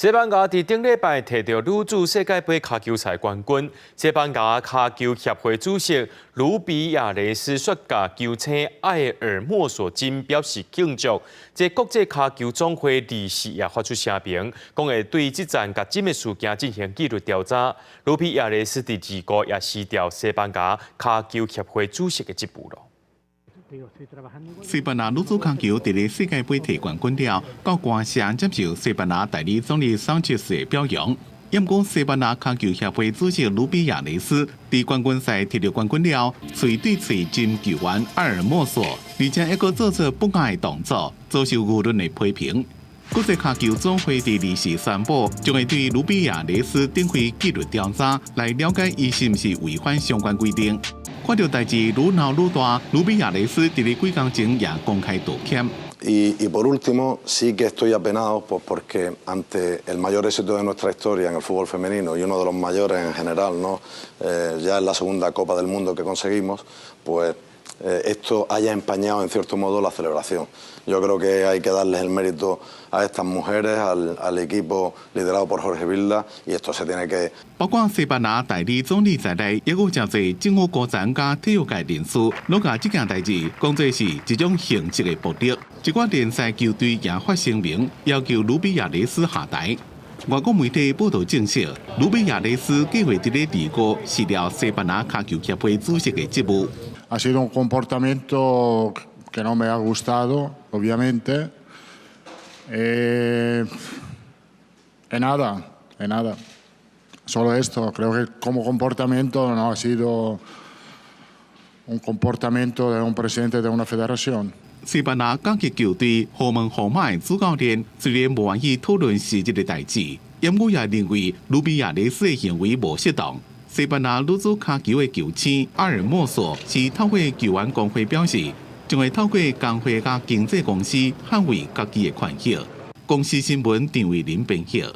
西班牙伫顶礼拜摕到女子世界杯卡球赛冠军。西班牙卡球协会主席卢比亚雷斯率甲球星埃尔莫索金表示庆祝。这国际卡球总会理事也发出声明，讲会对这战甲金的事件进行纪律调查。卢比亚雷斯第2个也辞掉西班牙卡球协会主席的职务了。 西班牙女子卡球伫咧世界杯摕冠军了，到官舍接受西班牙代理总理桑切斯的表扬。因过西班牙卡球协会主席卢比亚雷斯伫冠军赛摕到冠军了，嘴对嘴针球员埃尔莫索，而且一个做出不雅的动作，遭受舆论的批评。国际卡球总会伫理事宣布，将会对卢比亚雷斯展开纪律调查，来了解伊是毋是违反相关规定。 看到代志愈闹愈大，卢比亚雷斯伫咧几工前也公开道歉。Y por último, sí que estoy apenado pues porque ante el mayor éxito de nuestra historia en el fútbol femenino y uno de los mayores en general, ¿no? Ya es la segunda Copa del Mundo que conseguimos, pues esto haya empañado en cierto modo la celebración. Yo creo que hay que darles el mérito a estas mujeres, al equipo liderado por Jorge Vilda, y esto se tiene que. 包括西班牙代理总理在内，也有真侪政府高层加体育界人士，拢甲这件代志讲做是一种行政的目的。一寡联赛球队也发声明，要求卢比亚雷斯下台。外国媒体报道证实，卢比亚雷斯计划伫咧2月辞掉西班牙卡球协会主席的职务。 Ha sido un comportamiento que no me ha gustado, obviamente. Nada. Solo esto. Creo que como comportamiento no ha sido un comportamiento de un presidente de una federación. 西班牙甲级球队豪门皇马的主教练虽然无愿意讨论实质的代志，因我也认为卢比亚雷斯的行为无适当。 西班牙女子卡球的球星阿尔莫索是透过球员工会表示，将会透过工会甲经纪公司捍卫家己的权益。公司新闻张伟林编写。